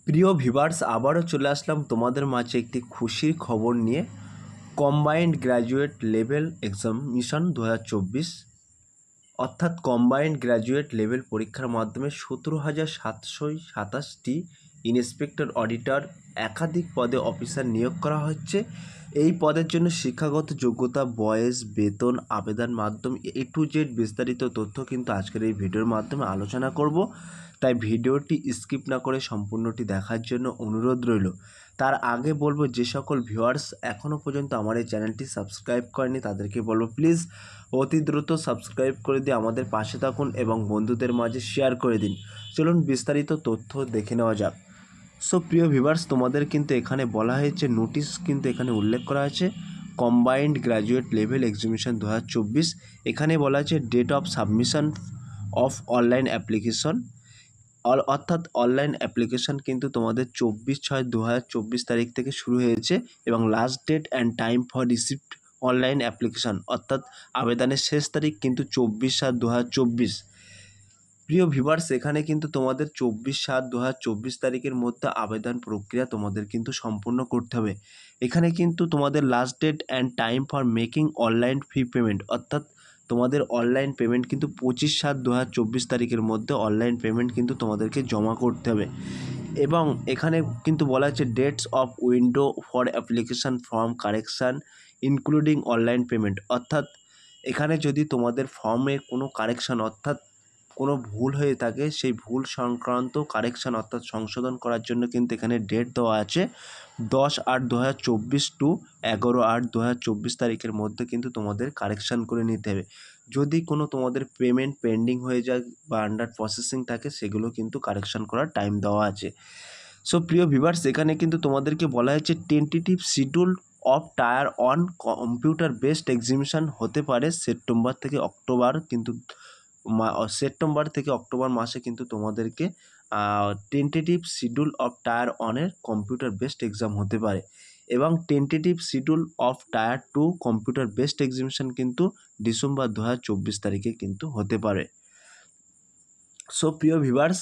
প্রিয় ভিউয়ার্স, আবারও চলে আসলাম তোমাদের মাঝে একটি খুশির খবর নিয়ে। কম্বাইন্ড গ্র্যাজুয়েট লেভেল এক্সামিনেশন 2024 অর্থাৎ কম্বাইন্ড গ্র্যাজুয়েট লেভেল পরীক্ষার মাধ্যমে 17,727টি ইন্সপেক্টর অডিটর একাধিক পদে অফিসার নিয়োগ করা হচ্ছে। এই পদের জন্য শিক্ষাগত যোগ্যতা, বয়স, বেতন, আবেদন মাধ্যম A to Z বিস্তারিত তথ্য কিন্তু আজকের এই ভিডিওর মাধ্যমে আলোচনা করব। তাই ভিডিওটি স্কিপ না করে সম্পূর্ণটি দেখার জন্য অনুরোধ রইল। তার আগে বলবো, যে সকল ভিউয়ার্স এখনও পর্যন্ত আমার এই চ্যানেলটি সাবস্ক্রাইব করেনি তাদেরকে বলবো প্লিজ অতি দ্রুত সাবস্ক্রাইব করে দিয়ে আমাদের পাশে থাকুন এবং বন্ধুদের মাঝে শেয়ার করে দিন। চলুন বিস্তারিত তথ্য দেখে নেওয়া যাক। সো প্রিয় ভিউয়ার্স, তোমাদের কিন্তু এখানে বলা হয়েছে, নোটিশ কিন্তু এখানে উল্লেখ করা আছে কম্বাইন্ড গ্র্যাজুয়েট লেভেল এক্সামিনেশন 2024। এখানে বলা আছে date of submission of online application, অর্থাৎ অনলাইন অ্যাপ্লিকেশন কিন্তু তোমাদের 24/6/2024 তারিখ থেকে শুরু হয়েছে এবং last date and time for receipt online application, অর্থাৎ আবেদনের শেষ তারিখ কিন্তু 24/7/2024। প্রিয় ভিউয়ার্স, এখানে কিন্তু তোমাদের 24/7/2024 তারিখের মধ্যে আবেদন প্রক্রিয়া তোমাদের কিন্তু সম্পূর্ণ করতে হবে। এখানে কিন্তু তোমাদের last date and time for making online fee payment, অর্থাৎ তোমাদের অনলাইন পেমেন্ট কিন্তু 25/7/2024 তারিখের মধ্যে অনলাইন পেমেন্ট কিন্তু তোমাদেরকে জমা করতে হবে। এবং এখানে কিন্তু বলা হচ্ছে dates of window for application form correction including online payment, অর্থাৎ এখানে যদি তোমাদের ফর্মে কোনো কারেকশান অর্থাৎ কোনো ভুল হয়ে থাকে, সেই ভুল সংক্রান্ত কারেকশান অর্থাৎ সংশোধন করার জন্য কিন্তু এখানে ডেট দেওয়া আছে 10/8/2024 টু 11/8/2024 তারিখের মধ্যে কিন্তু তোমাদের কারেকশান করে নিতে হবে। যদি কোনো তোমাদের পেমেন্ট পেন্ডিং হয়ে যায় বা আন্ডার প্রসেসিং থাকে, সেগুলো কিন্তু কারেকশান করার টাইম দেওয়া আছে। সো প্রিয় ভিউয়ার্স, এখানে কিন্তু তোমাদেরকে বলা হয়েছে tentative schedule of tyre on computer based examination হতে পারে সেপ্টেম্বর থেকে অক্টোবর, কিন্তু সেপ্টেম্বর থেকে অক্টোবর মাসে কিন্তু তোমাদেরকে টেন্টেটিভ শিডিউল অফ টায়ার অনের কম্পিউটার বেসড এক্সাম হতে পারে এবং tentative schedule of tier two computer based examination কিন্তু ডিসেম্বর 2024 তারিখে কিন্তু হতে পারে। সো প্রিয় ভিউয়ার্স,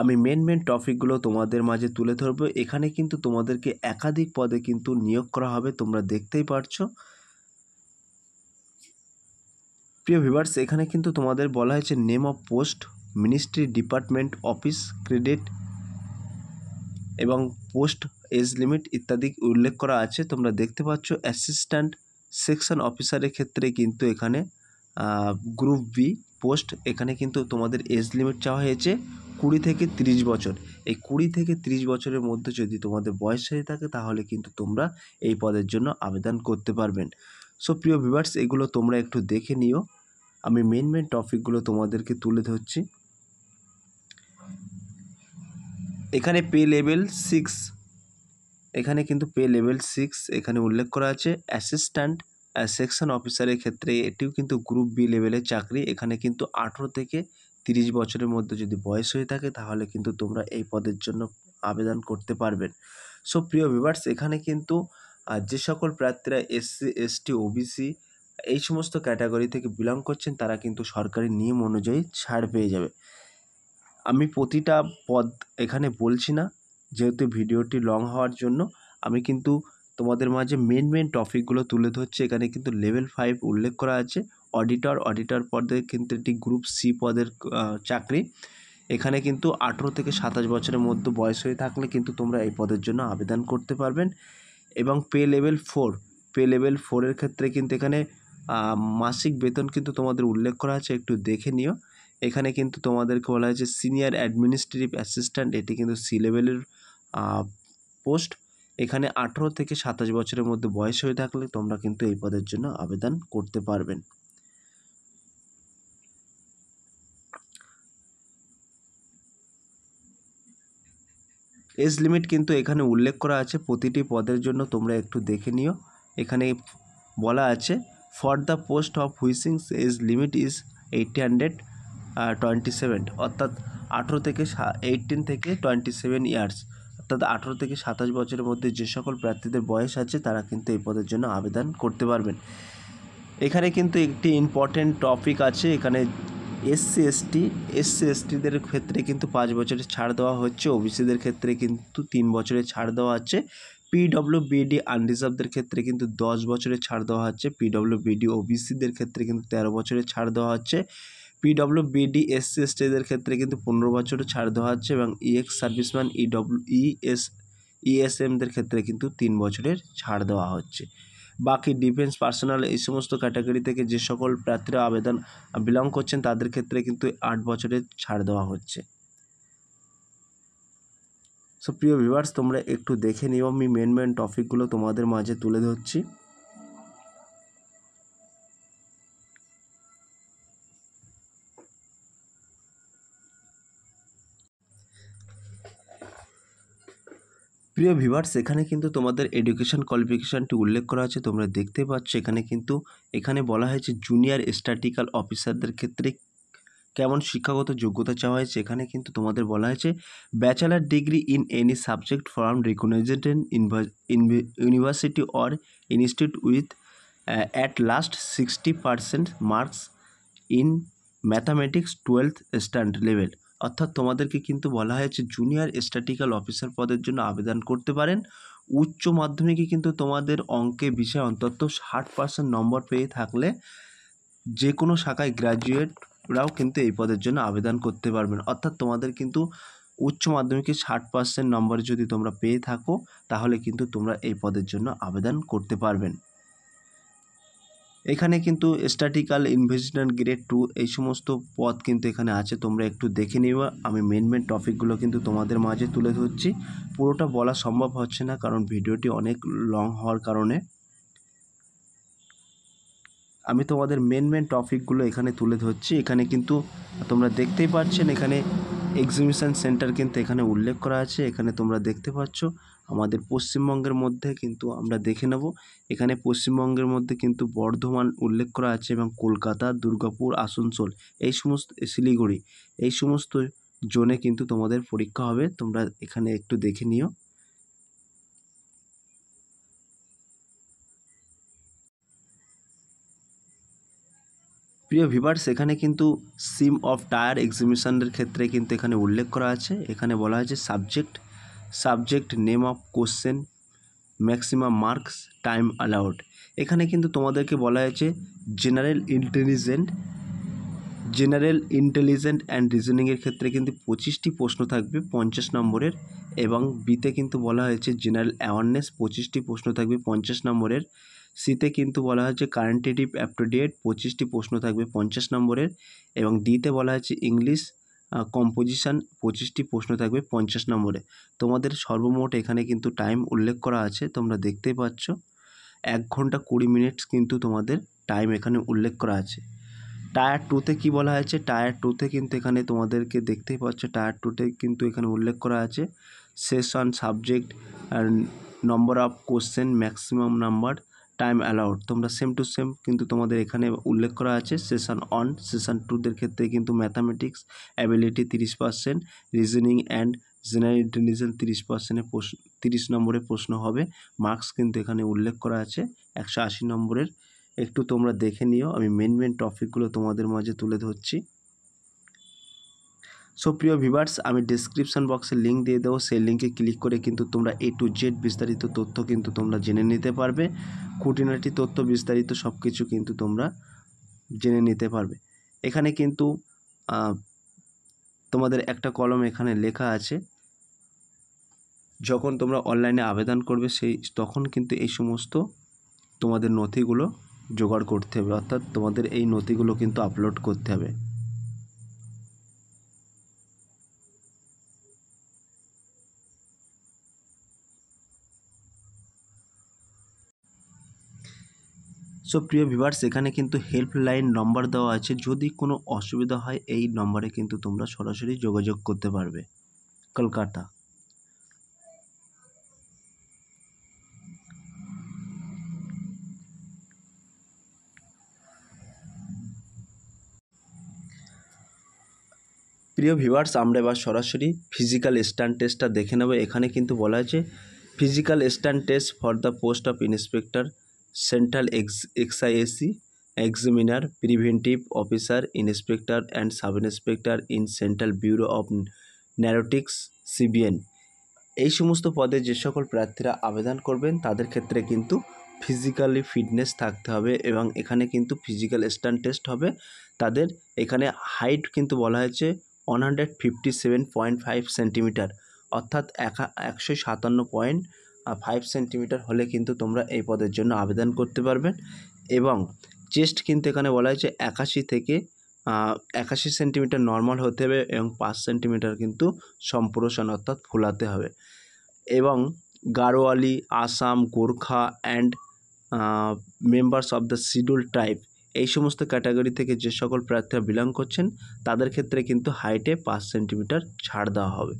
আমি মেন টপিকগুলো তোমাদের মাঝে তুলে ধরবো। এখানে কিন্তু তোমাদেরকে একাধিক পদে কিন্তু নিয়োগ করা হবে, তোমরা দেখতেই পারছো। প্রিয় ভিউয়ার্স, এখানে কিন্তু তোমাদের বলা হয়েছে name of post, ministry, department, office, credit এবং পোস্ট, এজ লিমিট ইত্যাদি উল্লেখ করা আছে, তোমরা দেখতে পাচ্ছ। অ্যাসিস্ট্যান্ট সেকশন অফিসারের ক্ষেত্রে কিন্তু এখানে গ্রুপ বি পোস্ট, এখানে কিন্তু তোমাদের এজ লিমিট চাওয়া হয়েছে 20 থেকে 30 বছর। এই 20 থেকে 30 বছরের মধ্যে যদি তোমাদের বয়স হয়ে থাকে তাহলে কিন্তু তোমরা এই পদের জন্য আবেদন করতে পারবেন। সো প্রিয় ভিউয়ার্স, এগুলো তোমরা একটু দেখে নিও। আমি মেন টপিকগুলো তোমাদেরকে তুলে ধরছি। এখানে পে লেভেল 6, এখানে কিন্তু পে লেভেল 6 এখানে উল্লেখ করা আছে। অ্যাসিস্ট্যান্ট সেকশন অফিসারের ক্ষেত্রে এটিও কিন্তু গ্রুপ বি লেভেলের চাকরি। এখানে কিন্তু 18 থেকে 30 বছরের মধ্যে যদি বয়স হয়ে থাকে তাহলে কিন্তু তোমরা এই পদের জন্য আবেদন করতে পারবেন। সো প্রিয় ভিউয়ার্স, এখানে কিন্তু যে সকল প্রার্থীরা SC ST OBC এই সমস্ত ক্যাটাগরি থেকে বিলং করছেন তারা কিন্তু সরকারি নিয়ম অনুযায়ী ছাড় পেয়ে যাবে। আমি প্রতিটা পদ এখানে বলছি না, যেহেতু ভিডিওটি লং হওয়ার জন্য আমি কিন্তু তোমাদের মাঝে মেন টপিকগুলো তুলে ধরছি। এখানে কিন্তু লেভেল 5 উল্লেখ করা আছে অডিটর পদে কিন্তু এটি গ্রুপ সি পদের চাকরি। এখানে কিন্তু 18 থেকে 27 বছরের মধ্যে বয়স হয়ে থাকলে কিন্তু তোমরা এই পদের জন্য আবেদন করতে পারবেন। এবং পে লেভেল 4 এর ক্ষেত্রে কিন্তু এখানে মাসিক বেতন কিন্তু তোমাদের উল্লেখ করা আছে, একটু দেখে নিও। এখানে কিন্তু তোমাদেরকে বলা হয়েছে সিনিয়র অ্যাডমিনিস্ট্রেটিভ অ্যাসিস্ট্যান্ট, এটি কিন্তু সি লেভেলের পোস্ট। এখানে 18 থেকে 27 বছরের মধ্যে বয়স হয়ে থাকলে তোমরা কিন্তু এই পদের জন্য আবেদন করতে পারবেন। এজ লিমিট কিন্তু এখানে উল্লেখ করা আছে প্রতিটি পদের জন্য, তোমরা একটু দেখে নিও। এখানে বলা আছে ফর দ্য পোস্ট অফ হুইচিংস এজ লিমিট ইজ 1827, অর্থাৎ 18 থেকে 27 ইয়ার্স, অর্থাৎ 18 থেকে 27 বছরের মধ্যে যে সকল প্রার্থীদের বয়স আছে তারা কিন্তু এই পদের জন্য আবেদন করতে পারবেন। এখানে কিন্তু একটি ইম্পর্টেন্ট টপিক আছে, এখানে এসসিদের ক্ষেত্রে কিন্তু 5 বছরের ছাড় দেওয়া হচ্ছে, ওবিসিদের ক্ষেত্রে কিন্তু 3 বছরের ছাড় দেওয়া হচ্ছে, পিডব্লিউবিডি আনরিজার্ভদের ক্ষেত্রে কিন্তু 10 বছরের ছাড় দেওয়া হচ্ছে, পিডব্লিউবিডি ওবিসিদের ক্ষেত্রে কিন্তু 13 বছরের ছাড় দেওয়া হচ্ছে, পিডব্লিউবিডি এসসিদের ক্ষেত্রে কিন্তু 15 বছরের ছাড় দেওয়া হচ্ছে এবং ইএক্স সার্ভিসম্যান ইএসএমদের ক্ষেত্রে কিন্তু 3 বছরের ছাড় দেওয়া হচ্ছে। বাকি ডিফেন্স পার্সোনাল এই সমস্ত ক্যাটাগরি থেকে যে সকল প্রার্থীরা আবেদন বিলং করছেন তাদের ক্ষেত্রে কিন্তু 8 বছরের ছাড় দেওয়া হচ্ছে। সো প্রিয় ভিউয়ার্স, তোমরা একটু দেখে নিও, আমি মেন টপিকগুলো তোমাদের মাঝে তুলে ধরছি। প্রিয় ভিউয়ার্স, এখানে কিন্তু তোমাদের এডুকেশন কোয়ালিফিকেশানটি উল্লেখ করা আছে, তোমরা দেখতে পাচ্ছ। এখানে বলা হয়েছে জুনিয়র স্ট্যাটিস্টিক্যাল অফিসারদের ক্ষেত্রে কেমন শিক্ষাগত যোগ্যতা চাওয়া হয়েছে। এখানে কিন্তু তোমাদের বলা হয়েছে bachelor degree in any subject from recognized university or institute with at last 60% marks in mathematics 12th standard level. অর্থাৎ তোমাদেরকে কিন্তু বলা হয়েছে জুনিয়র স্ট্যাটিস্টিক্যাল অফিসার পদের জন্য আবেদন করতে পারেন। উচ্চ মাধ্যমিকে কিন্তু তোমাদের অঙ্কে বিষয়ে অন্তত 60% নম্বর পেয়ে থাকলে যে কোনো শাখায় গ্র্যাজুয়েটরাও কিন্তু এই পদের জন্য আবেদন করতে পারবেন। অর্থাৎ তোমাদের কিন্তু উচ্চ মাধ্যমিকে 60% নম্বর যদি তোমরা পেয়ে থাকো তাহলে কিন্তু তোমরা এই পদের জন্য আবেদন করতে পারবেন। এখানে কিন্তু স্ট্যাটিস্টিক্যাল ইনভেস্টিগেটর গ্রেড 2 এই সমস্ত পদ কিন্তু এখানে আছে, তোমরা একটু দেখে নিও। আমি মেন টপিকগুলো কিন্তু তোমাদের মাঝে তুলে ধরছি, পুরোটা বলা সম্ভব হচ্ছে না কারণ ভিডিওটি অনেক লং হওয়ার কারণে। আমি তোমাদের মেন টপিকগুলো এখানে তুলে ধরছি। এখানে কিন্তু তোমরা দেখতেই পাচ্ছেন, এখানে এক্সিবিশন সেন্টার কিন্তু এখানে উল্লেখ করা আছে। এখানে তোমরা দেখতে পাচ্ছ আমাদের পশ্চিমবঙ্গের মধ্যে কিন্তু আমরা দেখে নেব। এখানে পশ্চিমবঙ্গের মধ্যে কিন্তু বর্ধমান উল্লেখ করা আছে এবং কলকাতা, দুর্গাপুর, আসানসোল এই সমস্ত, শিলিগুড়ি এই সমস্ত জোনে কিন্তু তোমাদের পরীক্ষা হবে। তোমরা এখানে একটু দেখে নিও। প্রিয় ভিউয়ার্স, এখানে কিন্তু সিম অফ টায়ার এক্সামিনেশনের ক্ষেত্রে কিন্তু এখানে উল্লেখ করা আছে। এখানে বলা হয়েছে subject name of question, maximum marks, time allowed. এখানে কিন্তু তোমাদেরকে বলা হয়েছে জেনারেল ইন্টেলিজেন্ট অ্যান্ড রিজনিংয়ের ক্ষেত্রে কিন্তু 25টি প্রশ্ন থাকবে 50 নম্বরের, এবং বিতে কিন্তু বলা হয়েছে জেনারেল অ্যাওয়ারনেস 25টি প্রশ্ন থাকবে 50 নম্বরের। সিতে কিন্তু বলা হয়েছে কারেন্টেটিভ অ্যাপটিটিউড 25টি প্রশ্ন থাকবে 50 নম্বরের, এবং ডিতে বলা হয়েছে ইংলিশ কম্পোজিশন 25টি প্রশ্ন থাকবে 50 নম্বরে। তোমাদের সর্বমোট এখানে কিন্তু টাইম উল্লেখ করা আছে, তোমরা দেখতেই পাচ্ছ 1 ঘন্টা 20 মিনিট কিন্তু তোমাদের টাইম এখানে উল্লেখ করা আছে। টায়ার 2তে কী বলা হয়েছে, টায়ার 2তে কিন্তু এখানে তোমাদেরকে দেখতেই পাচ্ছ, টায়ার 2তে কিন্তু এখানে উল্লেখ করা আছে session, subject, number of question, maximum number, time allowed. তোমরা সেম টু সেম কিন্তু তোমাদের এখানে উল্লেখ করা আছে। সেশন 2দের ক্ষেত্রে কিন্তু mathematics ability 30%, reasoning and general intelligence 30%-এর 30 নম্বরের প্রশ্ন হবে। মার্কস কিন্তু এখানে উল্লেখ করা আছে 180 নম্বরের। একটু তোমরা দেখে নিও, আমি মেন টপিকগুলো তোমাদের মাঝে তুলে ধরছি। সো প্রিয় ভিউয়ার্স, আমি ডেসক্রিপশন বক্সে লিঙ্ক দিয়ে দেবো, সেই লিঙ্কে ক্লিক করে কিন্তু তোমরা A to Z বিস্তারিত তথ্য কিন্তু তোমরা জেনে নিতে পারবে। খুঁটিনাটি তথ্য বিস্তারিত সব কিছু কিন্তু তোমরা জেনে নিতে পারবে। এখানে কিন্তু তোমাদের একটা কলম এখানে লেখা আছে, যখন তোমরা অনলাইনে আবেদন করবে তখন কিন্তু এই সমস্ত তোমাদের নথিগুলো জোগাড় করতে হবে, অর্থাৎ তোমাদের এই নথিগুলো কিন্তু আপলোড করতে হবে। সো প্রিয় ভিউয়ার্স, এখানে কিন্তু হেল্পলাইন নম্বর দেওয়া আছে, যদি কোনো অসুবিধা হয় এই নম্বরে কিন্তু তোমরা সরাসরি যোগাযোগ করতে পারবে। কলকাতা। প্রিয় ভিউয়ার্স, আমরা এবার সরাসরি ফিজিক্যাল স্ট্যান্ড টেস্টটা দেখে নেব। এখানে কিন্তু বলা আছে physical standard test for the post of inspector central excise examiner, preventive officer, inspector and sub inspector in central bureau of narcotics CBN. এই সমস্ত পদে যে সকল প্রার্থীরা আবেদন করবেন তাদের ক্ষেত্রে কিন্তু ফিজিক্যালি ফিটনেস থাকতে হবে এবং এখানে কিন্তু ফিজিক্যাল স্ট্যান্ড টেস্ট হবে। তাদের এখানে হাইট কিন্তু বলা হয়েছে 157.5 সেন্টিমিটার, অর্থাৎ 157.5 সেন্টিমিটার হলে কিন্তু তোমরা এই পদের জন্য আবেদন করতে পারবেন। এবং চেস্ট কিন্তু এখানে বলা হয়েছে 81 সেন্টিমিটার নর্মাল হতে হবে এবং 5 সেন্টিমিটার কিন্তু সম্প্রসারণ অর্থাৎ ফোলাতে হবে। এবং Garhwali, Assam, Gorkha and members of the schedule tribe এই সমস্ত ক্যাটাগরি থেকে যে সকল প্রার্থীরা বিলং করছেন তাদের ক্ষেত্রে কিন্তু হাইটে 5 সেন্টিমিটার ছাড় দেওয়া হবে।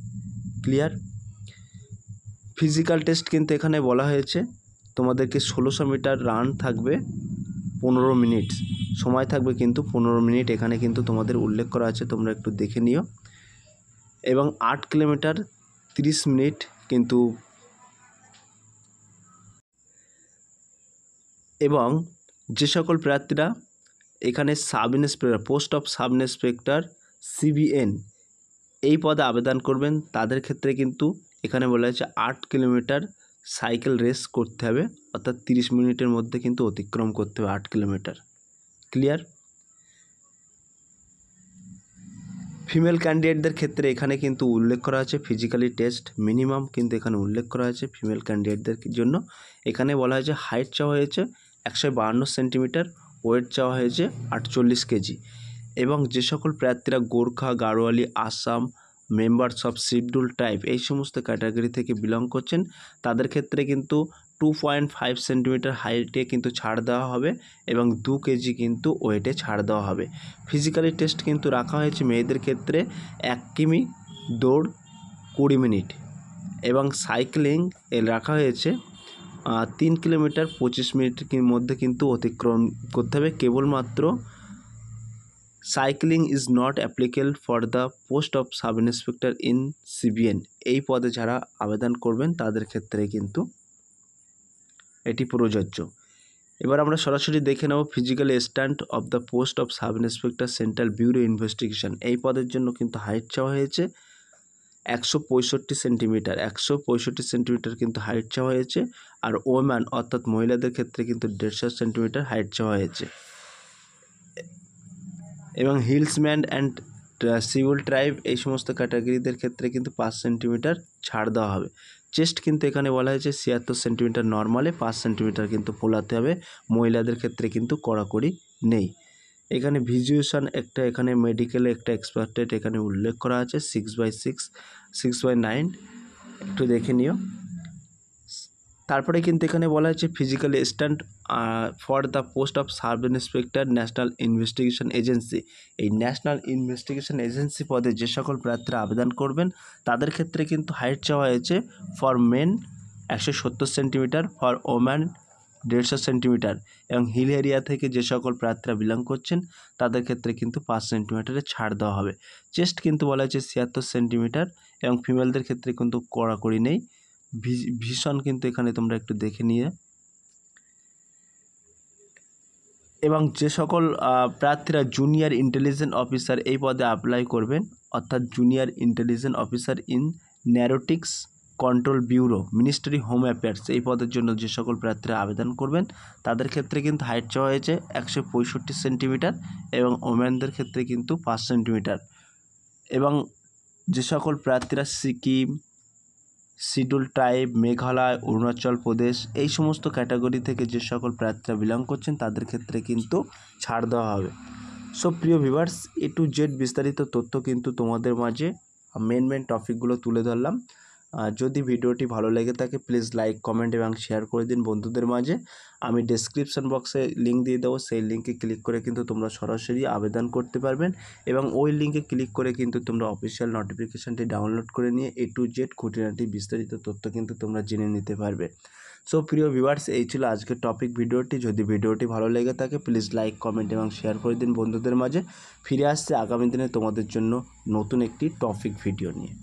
ক্লিয়ার? ফিজিক্যাল টেস্ট কিন্তু এখানে বলা হয়েছে তোমাদেরকে 1600 মিটার রান থাকবে 15 মিনিট, সময় থাকবে কিন্তু 15 মিনিট, এখানে কিন্তু তোমাদের উল্লেখ করা আছে, তোমরা একটু দেখে নিও। এবং 8 কিলোমিটার 30 মিনিট কিন্তু। এবং যে সকল প্রার্থীরা এখানে sub inspector, post of sub inspector CBN এই পদে আবেদন করবেন তাদের ক্ষেত্রে কিন্তু এখানে বলা হয়েছে 8 কিলোমিটার সাইকেল রেস করতে হবে, অর্থাৎ 30 মিনিটের মধ্যে কিন্তু অতিক্রম করতে হবে 8 কিলোমিটার। ক্লিয়ার? ফিমেল ক্যান্ডিডেটদের ক্ষেত্রে এখানে কিন্তু উল্লেখ করা আছে ফিজিক্যালি টেস্ট মিনিমাম কিন্তু এখানে উল্লেখ করা আছে ফিমেল ক্যান্ডিডেটদের জন্য। এখানে বলা হয়েছে হাইট চাওয়া হয়েছে 152 সেন্টিমিটার, ওয়েট চাওয়া হয়েছে 48 কেজি। এবং যে সকল প্রার্থীরা Gorkha, Garhwali, Assam, members of schedule tribe এই সমস্ত ক্যাটাগরি থেকে বিলং করছেন তাদের ক্ষেত্রে কিন্তু 2.5 সেন্টিমিটার হাইটে কিন্তু ছাড় দেওয়া হবে এবং 2 কেজি কিন্তু ওয়েটে ছাড় দেওয়া হবে। ফিজিক্যালি টেস্ট কিন্তু রাখা হয়েছে মেয়েদের ক্ষেত্রে 1 কিমি দৌড় 20 মিনিট এবং সাইক্লিং রাখা হয়েছে 3 কিলোমিটার 25 মিনিটের মধ্যে কিন্তু অতিক্রম করতে হবে। কেবলমাত্র cycling is not applicable for the post of sub inspector in CBN এই পদে যারা আবেদন করবেন তাদের ক্ষেত্রে কিন্তু এটি প্রযোজ্য। এবার আমরা সরাসরি দেখে নেব physical stand of the post of sub inspector central bureau investigation. এই পদের জন্য কিন্তু হাইট চাওয়া হয়েছে 165 সেন্টিমিটার, 165 সেন্টিমিটার কিন্তু হাইট চাওয়া হয়েছে। আর ওম্যান অর্থাৎ মহিলাদের ক্ষেত্রে কিন্তু 150 সেন্টিমিটার হাইট চাওয়া হয়েছে। এবং হিলসম্যান অ্যান্ড সিভিল ট্রাইব এই সমস্ত ক্যাটাগরিদের ক্ষেত্রে কিন্তু 5 সেন্টিমিটার ছাড় দেওয়া হবে। চেস্ট কিন্তু এখানে বলা হয়েছে 76 সেন্টিমিটার নর্মালে, 5 সেন্টিমিটার কিন্তু ফোলাতে হবে। মহিলাদের ক্ষেত্রে কিন্তু কড়াকড়ি নেই। এখানে ভিজুয়েশন একটা, এখানে মেডিকেলে একটা এক্সপার্টেড এখানে উল্লেখ করা আছে 6/6, 6/9 একটু দেখে নিও। তারপরে কিন্তু এখানে বলা হয়েছে physical stand for the post of sub inspector national investigation agency. এই ন্যাশনাল ইনভেস্টিগেশন এজেন্সি পদে যে সকল প্রার্থীরা আবেদন করবেন তাদের ক্ষেত্রে কিন্তু হাইট চাওয়া হয়েছে for men 170 centimeter, for woman 150 centimeter. এবং হিল এরিয়া থেকে যে সকল প্রার্থীরা বিলং করছেন তাদের ক্ষেত্রে কিন্তু 5 সেন্টিমিটারের ছাড় দেওয়া হবে। চেস্ট কিন্তু বলা হয়েছে 76 সেন্টিমিটার এবং ফিমেলদের ক্ষেত্রে কিন্তু কড়াকড়ি নেই। ভীষণ কিন্তু এখানে তোমরা একটু দেখে নিয়ে। এবং যে সকল প্রার্থীরা জুনিয়র ইন্টেলিজেন্স অফিসার এই পদে অ্যাপ্লাই করবেন, অর্থাৎ junior intelligence officer in narcotics control bureau ministry home affairs এই পদের জন্য যে সকল প্রার্থীরা আবেদন করবেন তাদের ক্ষেত্রে কিন্তু হাইট চাওয়া হয়েছে 165 সেন্টিমিটার এবং ওমেনদের ক্ষেত্রে কিন্তু 5 সেন্টিমিটার। এবং যে সকল প্রার্থীরা সিকিম, শিডিউল ট্রাইব, মেঘালয়, অরুণাচল প্রদেশ এই সমস্ত ক্যাটাগরি থেকে যে সকল প্রার্থীরা বিলং করছেন তাদের ক্ষেত্রে কিন্তু ছাড় দেওয়া হবে। সো প্রিয় ভিউয়ার্স, A to Z বিস্তারিত তথ্য কিন্তু তোমাদের মাঝে মেন টপিকগুলো তুলে ধরলাম। যদি ভিডিওটি ভালো লেগে থাকে প্লিজ লাইক, কমেন্ট এবং শেয়ার করে দিন বন্ধুদের মাঝে। আমি ডেসক্রিপশন বক্সে লিঙ্ক দিয়ে দেবো, সেই লিঙ্কে ক্লিক করে কিন্তু তোমরা সরাসরি আবেদন করতে পারবেন এবং ওই লিঙ্কে ক্লিক করে কিন্তু তোমরা অফিসিয়াল নোটিফিকেশানটি ডাউনলোড করে নিয়ে A to Z খুঁটিনাটি বিস্তারিত তথ্য কিন্তু তোমরা জেনে নিতে পারবে। সো প্রিয় ভিউয়ার্স, এই ছিল আজকের টপিক ভিডিওটি। যদি ভিডিওটি ভালো লেগে থাকে প্লিজ লাইক, কমেন্ট এবং শেয়ার করে দিন বন্ধুদের মাঝে। ফিরে আসছে আগামী দিনে তোমাদের জন্য নতুন একটি টপিক ভিডিও নিয়ে।